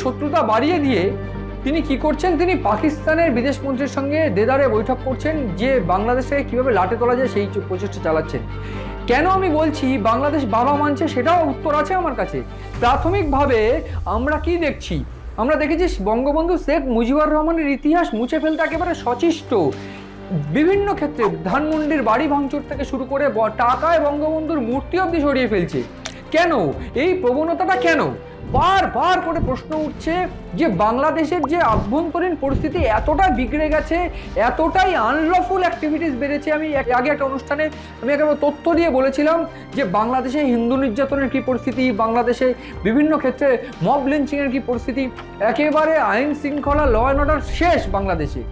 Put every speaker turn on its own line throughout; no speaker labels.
শত্রুতা বাড়িয়ে দিয়ে তিনি কি করছেন, তিনি পাকিস্তানের বিদেশমন্ত্রীর সঙ্গে দেদারে বৈঠক করছেন যে বাংলাদেশে কিভাবে লাটে তোলা যায় সেই প্রচেষ্টা চালাচ্ছেন। কেন আমি বলছি বাংলাদেশ বাবা মানছে, সেটাও উত্তর আছে আমার কাছে। প্রাথমিকভাবে আমরা কি দেখছি, আমরা দেখেছি বঙ্গবন্ধু শেখ মুজিবুর রহমানের ইতিহাস মুছে ফেলতে একেবারে সচেষ্ট। বিভিন্ন ক্ষেত্রে ধানমন্ডির বাড়ি ভাঙচুর থেকে শুরু করে টাকায় বঙ্গবন্ধুর মূর্তি অবধি সরিয়ে ফেলছে। কেন এই প্রবণতাটা, কেন বারবার করে প্রশ্ন উঠছে যে বাংলাদেশের যে আভ্যন্তরীণ পরিস্থিতি এতটা বিগড়ে গেছে, এতটাই আনলফুল অ্যাক্টিভিটিস বেড়েছে। আমি আগে একটা অনুষ্ঠানে আমি একেবারে তথ্য দিয়ে বলেছিলাম যে বাংলাদেশে হিন্দু নির্যাতনের কী পরিস্থিতি, বাংলাদেশে বিভিন্ন ক্ষেত্রে মব লিঞ্চিংয়ের কী পরিস্থিতি, একেবারে আইন শৃঙ্খলা ল অ্যান্ড অর্ডার শেষ বাংলাদেশে।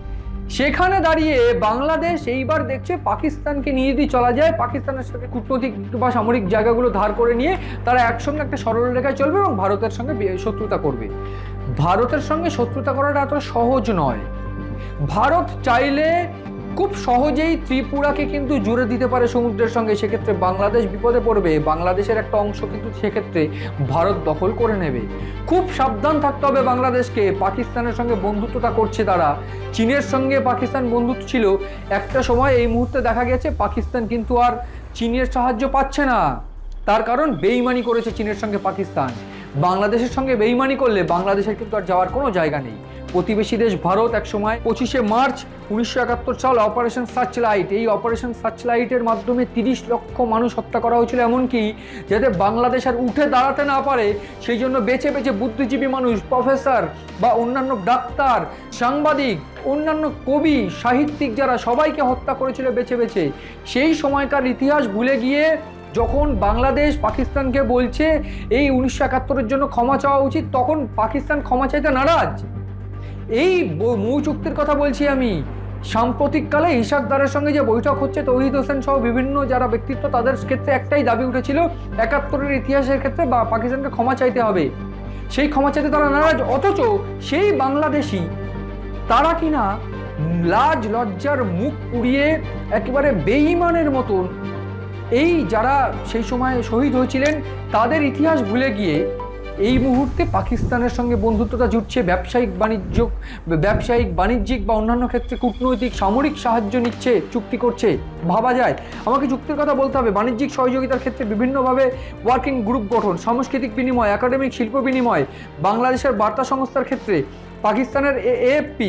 সেখানে দাঁড়িয়ে বাংলাদেশ এইবার দেখছে পাকিস্তানকে নিয়ে যদি চলা যায়, পাকিস্তানের সাথে কূটনৈতিক বা সামরিক জায়গাগুলো ধার করে নিয়ে তারা একসঙ্গে একটা সরল রেখায় চলবে এবং ভারতের সঙ্গে শত্রুতা করবে। ভারতের সঙ্গে শত্রুতা করাটা এত সহজ নয়। ভারত চাইলে খুব সহজেই ত্রিপুরাকে কিন্তু জুড়ে দিতে পারে সমুদ্রের সঙ্গে, সেক্ষেত্রে বাংলাদেশ বিপদে পড়বে। বাংলাদেশের একটা অংশ কিন্তু সেক্ষেত্রে ভারত দখল করে নেবে। খুব সাবধান থাকতে হবে বাংলাদেশকে। পাকিস্তানের সঙ্গে বন্ধুত্বতা করছে তারা, চীনের সঙ্গে পাকিস্তান বন্ধুত্ব ছিল একটা সময়, এই মুহূর্তে দেখা গেছে পাকিস্তান কিন্তু আর চীনের সাহায্য পাচ্ছে না। তার কারণ বেইমানি করেছে চীনের সঙ্গে পাকিস্তান। বাংলাদেশের সঙ্গে বেইমানি করলে বাংলাদেশের কিন্তু আর যাওয়ার কোনো জায়গা নেই। প্রতিবেশী দেশ ভারত একসময় 25শে মার্চ 1971 সাল অপারেশন সার্চলাইট, এই অপারেশন সার্চলাইটের মাধ্যমে 30 লক্ষ মানুষ হত্যা করা হয়েছিল, এমনকি যাতে বাংলাদেশ আর উঠে দাঁড়াতে না পারে সেই জন্য বেছে বেছে বুদ্ধিজীবী মানুষ, প্রফেসর বা অন্যান্য ডাক্তার, সাংবাদিক, অন্যান্য কবি, সাহিত্যিক যারা সবাইকে হত্যা করেছিল বেছে বেছে। সেই সময়কার ইতিহাস ভুলে গিয়ে যখন বাংলাদেশ পাকিস্তানকে বলছে এই 1971-এর জন্য ক্ষমা চাওয়া উচিত, তখন পাকিস্তান ক্ষমা চাইতে নারাজ। এই মৌ চুক্তির কথা বলছি আমি। সাম্প্রতিককালে ইশাকদারের সঙ্গে যে বৈঠক হচ্ছে, তৌহিদ হোসেন সহ বিভিন্ন যারা ব্যক্তিত্ব, তাদের ক্ষেত্রে একটাই দাবি উঠেছিল 71-এর ইতিহাসের ক্ষেত্রে বা পাকিস্তানকে ক্ষমা চাইতে হবে। সেই ক্ষমা চাইতে তারা নারাজ। অথচ সেই বাংলাদেশি তারা কিনা লাজ লজ্জার মুখ পুড়িয়ে একেবারে বেঈমানের মতন এই যারা সেই সময় শহীদ হয়েছিলেন তাদের ইতিহাস ভুলে গিয়ে এই মুহূর্তে পাকিস্তানের সঙ্গে বন্ধুত্বতা জুটছে, ব্যবসায়িক বাণিজ্যিক বা অন্যান্য ক্ষেত্রে কূটনৈতিক সামরিক সাহায্য নিচ্ছে, চুক্তি করছে। ভাবা যায়, আমাকে চুক্তির কথা বলতে হবে। বাণিজ্যিক সহযোগিতার ক্ষেত্রে বিভিন্নভাবে ওয়ার্কিং গ্রুপ গঠন, সাংস্কৃতিক বিনিময়, একাডেমিক শিল্প বিনিময়, বাংলাদেশের বার্তা সংস্থার ক্ষেত্রে পাকিস্তানের AFP,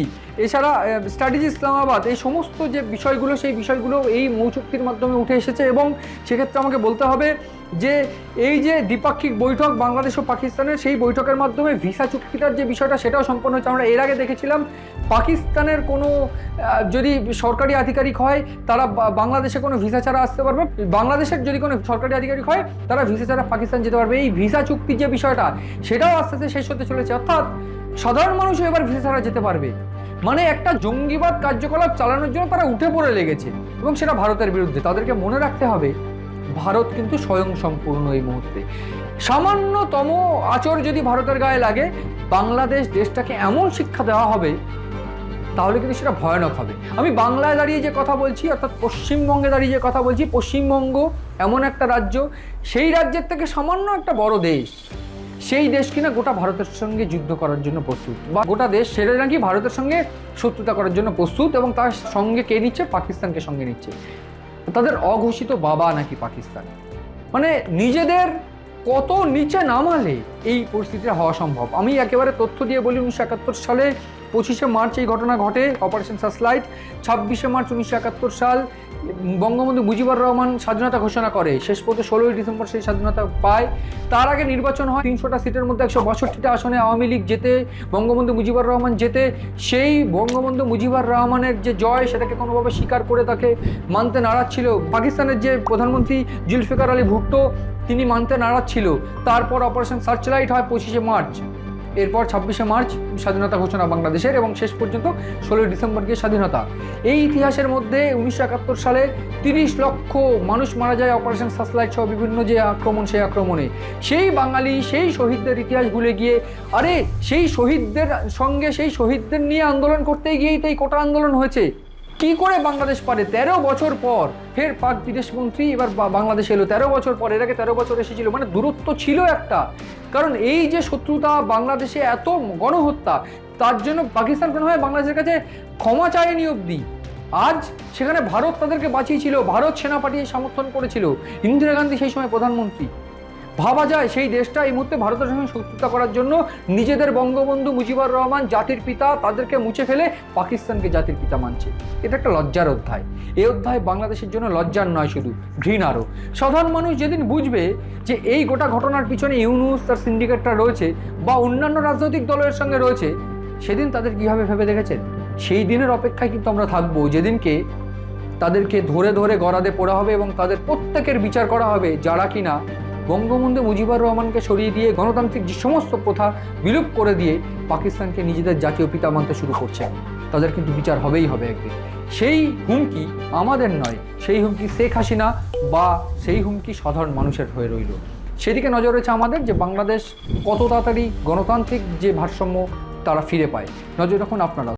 এছাড়া স্ট্র্যাটেজি ইসলামাবাদ, এই সমস্ত যে বিষয়গুলো, সেই বিষয়গুলো এই মৌ চুক্তির মাধ্যমে উঠে এসেছে। এবং সেক্ষেত্রে আমাকে বলতে হবে যে এই যে দ্বিপাক্ষিক বৈঠক বাংলাদেশ ও পাকিস্তানের, সেই বৈঠকের মাধ্যমে ভিসা চুক্তিটার যে বিষয়টা সেটাও সম্পন্ন হচ্ছে। আমরা এর আগে দেখেছিলাম পাকিস্তানের কোনো যদি সরকারি আধিকারিক হয় তারা বাংলাদেশে কোনো ভিসা ছাড়া আসতে পারবে, বাংলাদেশের যদি কোনো সরকারি আধিকারিক হয় তারা ভিসা ছাড়া পাকিস্তান যেতে পারবে। এই ভিসা চুক্তির যে বিষয়টা সেটাও আস্তে আস্তে শেষ হতে চলেছে, অর্থাৎ সাধারণ মানুষও এবার ভিসা ছাড়া যেতে পারবে। মানে একটা জঙ্গিবাদ কার্যকলাপ চালানোর জন্য তারা উঠে পড়ে লেগেছে, এবং সেটা ভারতের বিরুদ্ধে। তাদেরকে মনে রাখতে হবে ভারত কিন্তু স্বয়ং সম্পূর্ণ এই মুহূর্তে। সামান্যতম আচর যদি ভারতের গায়ে লাগে, বাংলাদেশ দেশটাকে এমন শিক্ষা দেওয়া হবে তাহলে কিন্তু সেটা ভয়ানক হবে। আমি বাংলায় দাঁড়িয়ে যে কথা বলছি, অর্থাৎ পশ্চিমবঙ্গে দাঁড়িয়ে যে কথা বলছি, পশ্চিমবঙ্গ এমন একটা রাজ্য, সেই রাজ্যের থেকে সামান্য একটা বড় দেশ, সেই দেশ কিনা গোটা ভারতের সঙ্গে যুদ্ধ করার জন্য প্রস্তুত, বা গোটা দেশ সেটা নাকি ভারতের সঙ্গে শত্রুতা করার জন্য প্রস্তুত। এবং তার সঙ্গে কে নিচ্ছে? পাকিস্তানকে সঙ্গে নিচ্ছে। তাদের অঘোষিত বাবা নাকি পাকিস্তান। মানে নিজেদের কত নিচে নামালে এই পরিস্থিতিটা হওয়া সম্ভব। আমি একেবারে তথ্য দিয়ে বলি, 1971 সালে 25শে মার্চ এই ঘটনা ঘটে, অপারেশন সার্চলাইট। 26শে মার্চ 1971 সাল বঙ্গবন্ধু মুজিবুর রহমান স্বাধীনতা ঘোষণা করে। শেষ পর্যন্ত 16ই ডিসেম্বর সেই স্বাধীনতা পায়। তার আগে নির্বাচন হয়, 300টা সিটের মধ্যে 162টা আসনে আওয়ামী লীগ জেতে, বঙ্গবন্ধু মুজিবুর রহমান জেতে। সেই বঙ্গবন্ধু মুজিবুর রহমানের যে জয়, সেটাকে কোনোভাবে স্বীকার করে তাকে মানতে নারাজ ছিল পাকিস্তানের যে প্রধানমন্ত্রী জুলফিকার আলী ভুট্টো, তিনি মানতে নারাজ ছিল। তারপর অপারেশন সার্চলাইট হয় 25শে মার্চ। এরপর 26শে মার্চ স্বাধীনতা ঘোষণা বাংলাদেশের, এবং শেষ পর্যন্ত 16ই ডিসেম্বর গিয়ে স্বাধীনতা। এই ইতিহাসের মধ্যে 1971 সালে 30 লক্ষ মানুষ মারা যায় অপারেশন সার্চলাইট সহ বিভিন্ন যে আক্রমণ, সেই আক্রমণে। সেই বাঙালি, সেই শহীদদের ইতিহাস ভুলে গিয়ে, আরে সেই শহীদদের সঙ্গে, সেই শহীদদের নিয়ে আন্দোলন করতে গিয়েই তো এই কোটা আন্দোলন হয়েছে। কি করে বাংলাদেশ পারে 13 বছর পর ফের পাক বিদেশমন্ত্রী এবার বাংলাদেশ এলো 13 বছর পর, এর আগে 13 বছর এসেছিল, মানে দূরত্ব ছিল একটা। কারণ এই যে শত্রুতা, বাংলাদেশে এত গণহত্যা, তার জন্য পাকিস্তান কোনো হয় বাংলাদেশের কাছে ক্ষমা চায়নি অবধি। আজ সেখানে ভারত তাদেরকে বাঁচিয়েছিল, ভারত সেনা পাঠিয়ে সমর্থন করেছিল, ইন্দিরা গান্ধী সেই সময় প্রধানমন্ত্রী। ভাবা যায় সেই দেশটা এই মুহূর্তে ভারতের সঙ্গে শত্রুতা করার জন্য নিজেদের বঙ্গবন্ধু মুজিবুর রহমান জাতির পিতা তাদেরকে মুছে ফেলে পাকিস্তানকে জাতির পিতা মানছে। এটা একটা লজ্জার অধ্যায়। এই অধ্যায় বাংলাদেশের জন্য লজ্জার নয়, শুধু ঘৃণারও। সাধারণ মানুষ যেদিন বুঝবে যে এই গোটা ঘটনার পিছনে ইউনূস তার সিন্ডিকেটটা রয়েছে বা অন্যান্য রাজনৈতিক দলের সঙ্গে রয়েছে, সেদিন তাদের কীভাবে ভেবে দেখেছেন? সেই দিনের অপেক্ষায় কিন্তু আমরা থাকবো, যেদিনকে তাদেরকে ধরে ধরে গরাদে পোড়া হবে এবং তাদের প্রত্যেকের বিচার করা হবে যারা কিনা বঙ্গবন্ধু মুজিবুর রহমানকে সরিয়ে দিয়ে গণতান্ত্রিক যে সমস্ত প্রথা বিলুপ করে দিয়ে পাকিস্তানকে নিজেদের জাতীয় পিতা মানতে শুরু করছে। তাদের কিন্তু বিচার হবেই হবে একদিন। সেই হুমকি আমাদের নয়, সেই হুমকি শেখ হাসিনা বা সেই হুমকি সাধারণ মানুষের হয়ে রইল। সেদিকে নজর রয়েছে আমাদের, যে বাংলাদেশ কত তাড়াতাড়ি গণতান্ত্রিক যে ভারসাম্য তারা ফিরে পায়। নজর রাখুন আপনারা।